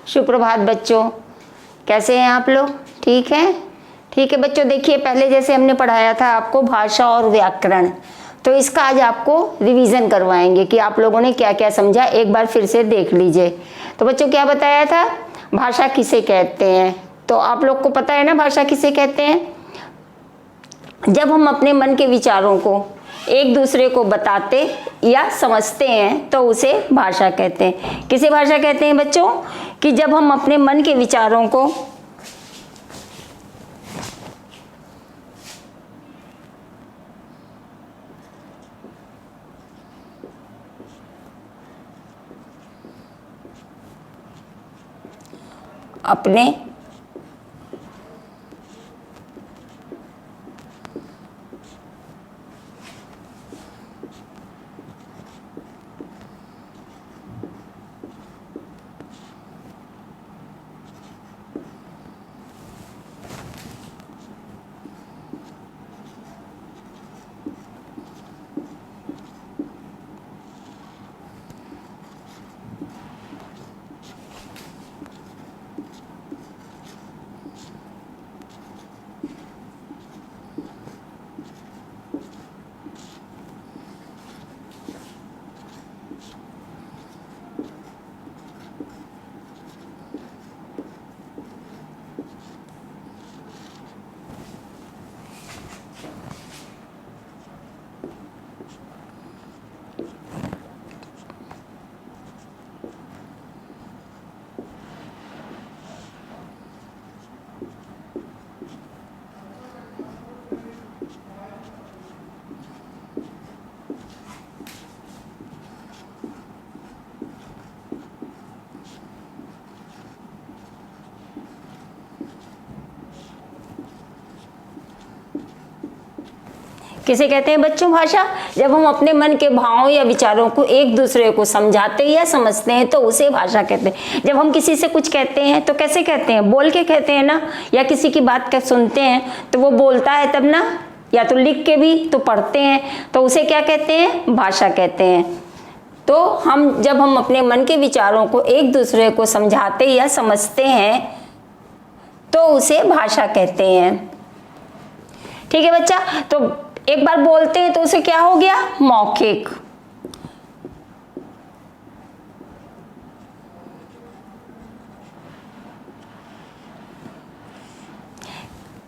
सुप्रभात बच्चों, कैसे हैं आप लोग? ठीक है? ठीक है बच्चों, देखिए पहले जैसे हमने पढ़ाया था आपको भाषा और व्याकरण, तो इसका आज आपको रिवीजन करवाएंगे कि आप लोगों ने क्या क्या समझा, एक बार फिर से देख लीजिए। तो बच्चों क्या बताया था, भाषा किसे कहते हैं? तो आप लोग को पता है ना भाषा किसे कहते हैं? जब हम अपने मन के विचारों को एक दूसरे को बताते या समझते हैं तो उसे भाषा कहते हैं। किसे भाषा कहते हैं बच्चों? कि जब हम अपने मन के विचारों को अपने किसे कहते हैं बच्चों भाषा? जब हम अपने मन के भावों या विचारों को एक दूसरे को समझाते या समझते हैं तो उसे भाषा कहते हैं। जब हम किसी से कुछ कहते हैं तो कैसे कहते हैं? बोल के कहते हैं ना, या किसी की बात कर सुनते हैं तो वो बोलता है तब ना, या तो लिख के भी तो पढ़ते हैं, तो उसे क्या कहते हैं? भाषा कहते हैं। तो जब हम अपने मन के विचारों को एक दूसरे को समझाते या समझते हैं तो उसे भाषा कहते हैं। ठीक है बच्चा, तो एक बार बोलते हैं तो उसे क्या हो गया? मौखिक।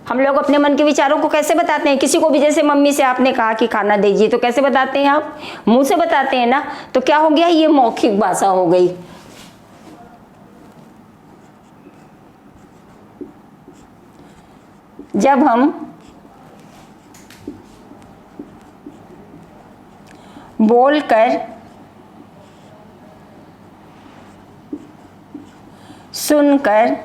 हम लोग अपने मन के विचारों को कैसे बताते हैं? किसी को भी, जैसे मम्मी से आपने कहा कि खाना दीजिए, तो कैसे बताते हैं आप? मुंह से बताते हैं ना, तो क्या हो गया? ये मौखिक भाषा हो गई। जब हम बोलकर, सुनकर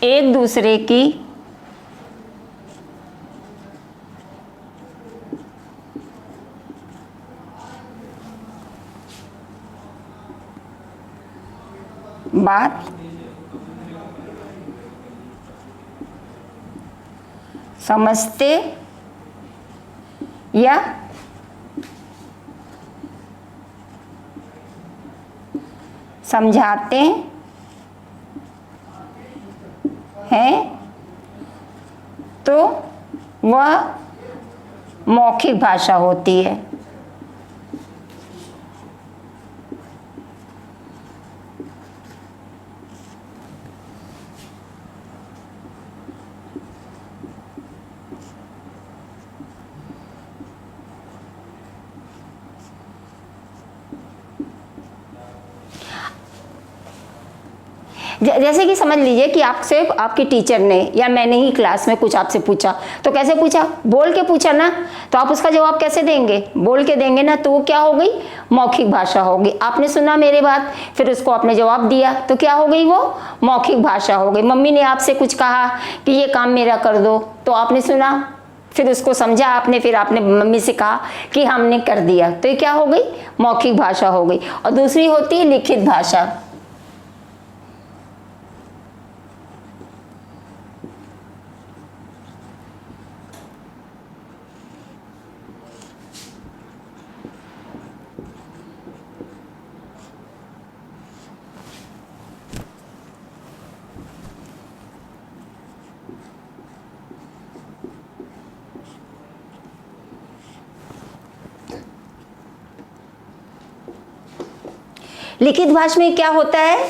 एक दूसरे की बात समझते या समझाते हैं तो वह मौखिक भाषा होती है। जैसे कि समझ लीजिए कि आपसे आपके टीचर ने या मैंने ही क्लास में कुछ आपसे पूछा, तो कैसे पूछा? बोल के पूछा ना, तो आप उसका जवाब कैसे देंगे? बोल के देंगे ना, तो वो क्या हो गई? मौखिक भाषा होगी। आपने सुना मेरे बात, फिर उसको आपने जवाब दिया, तो क्या हो गई? वो मौखिक भाषा हो गई। मम्मी ने आपसे कुछ कहा कि ये काम मेरा कर दो, तो आपने सुना, फिर उसको समझा आपने, फिर आपने मम्मी से कहा कि हमने कर दिया, तो ये क्या हो गई? मौखिक भाषा हो गई। और दूसरी होती है लिखित भाषा। लिखित भाषा में क्या होता है,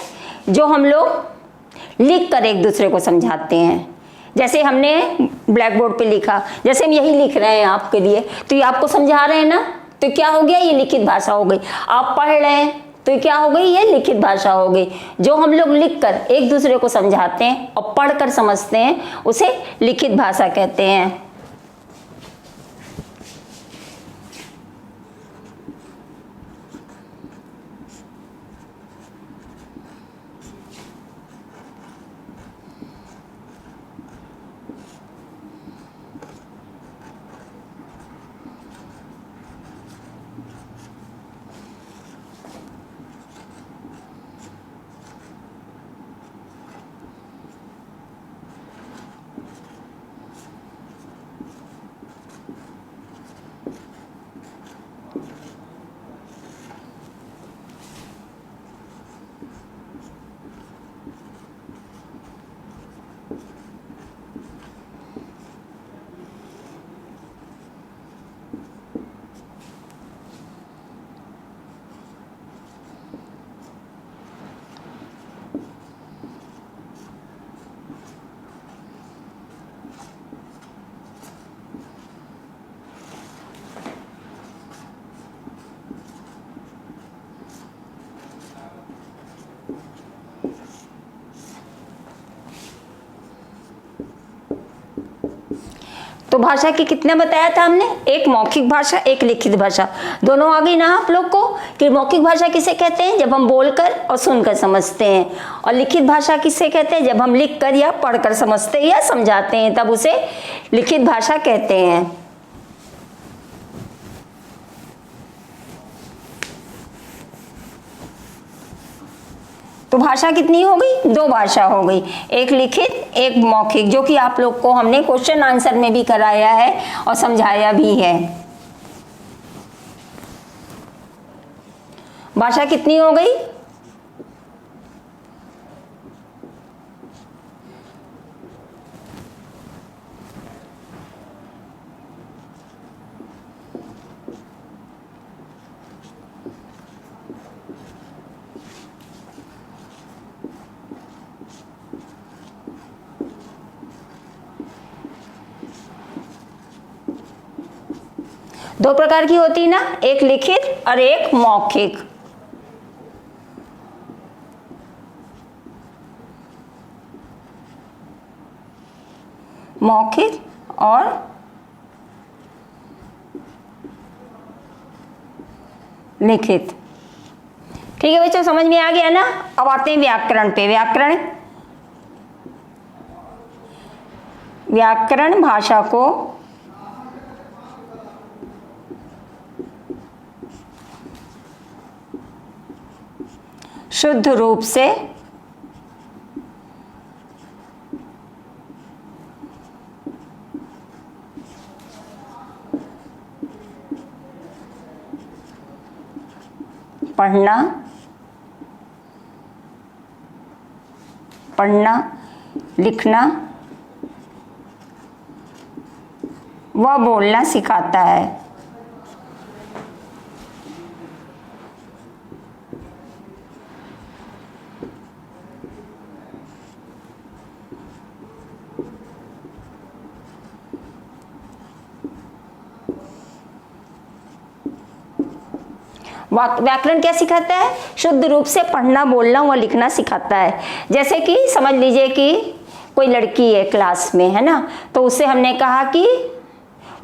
जो हम लोग लिख कर एक दूसरे को समझाते हैं। जैसे हमने ब्लैक बोर्ड पे लिखा, जैसे हम यही लिख रहे हैं आपके लिए, तो ये आपको समझा रहे हैं ना, तो क्या हो गया, ये लिखित भाषा हो गई। आप पढ़ रहे हैं तो क्या हो गई, ये लिखित भाषा हो गई। जो हम लोग लिख कर एक दूसरे को समझाते हैं और पढ़कर समझते हैं, उसे लिखित भाषा कहते हैं। तो भाषा की कितने बताया था हमने, एक मौखिक भाषा, एक लिखित भाषा। दोनों आ गई ना आप लोग को कि मौखिक भाषा किसे कहते हैं, जब हम बोलकर और सुनकर समझते हैं, और लिखित भाषा किसे कहते हैं, जब हम लिखकर या पढ़कर समझते हैं या समझाते हैं, तब उसे लिखित भाषा कहते हैं। तो भाषा कितनी हो गई, दो भाषा हो गई, एक लिखित एक मौखिक, जो कि आप लोग को हमने क्वेश्चन आंसर में भी कराया है और समझाया भी है। भाषा कितनी हो गई, दो प्रकार की होती है ना, एक लिखित और एक मौखिक। मौखिक और लिखित। ठीक है बच्चों, समझ में आ गया ना। अब आते हैं व्याकरण पे। व्याकरण भाषा को शुद्ध रूप से पढ़ना, लिखना व बोलना सिखाता है। व्याकरण क्या सिखाता है, शुद्ध रूप से पढ़ना, बोलना व लिखना सिखाता है। जैसे कि समझ लीजिए कि कोई लड़की है क्लास में, है ना, तो उससे हमने कहा कि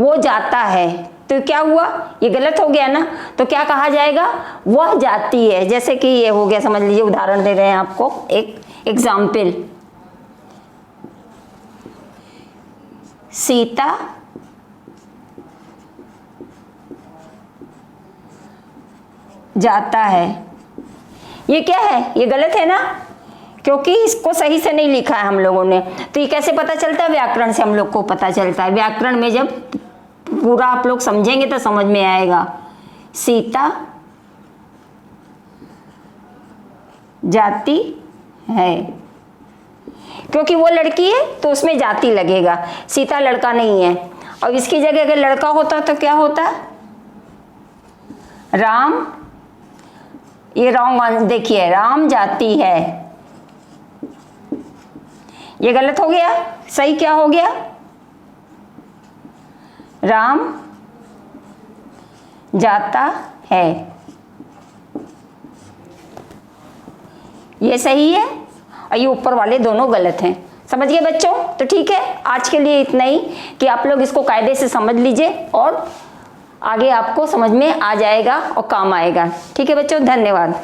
वो जाता है, तो क्या हुआ, ये गलत हो गया ना, तो क्या कहा जाएगा, वह जाती है। जैसे कि ये हो गया, समझ लीजिए, उदाहरण दे रहे हैं आपको, एक एग्जाम्पल, सीता जाता है। ये क्या है, ये गलत है ना, क्योंकि इसको सही से नहीं लिखा है हम लोगों ने। तो ये कैसे पता चलता है, व्याकरण से हम लोग को पता चलता है। व्याकरण में जब पूरा आप लोग समझेंगे तो समझ में आएगा। सीता जाती है, क्योंकि वो लड़की है तो उसमें जाति लगेगा, सीता लड़का नहीं है। और इसकी जगह अगर लड़का होता तो क्या होता, राम ये रॉन्ग, देखिए राम जाती है, ये गलत हो गया। सही क्या हो गया? राम जाता है, ये सही है और ये ऊपर वाले दोनों गलत हैं। समझ गए बच्चों? तो ठीक है, आज के लिए इतना ही कि आप लोग इसको कायदे से समझ लीजिए और आगे आपको समझ में आ जाएगा और काम आएगा। ठीक है बच्चों, धन्यवाद।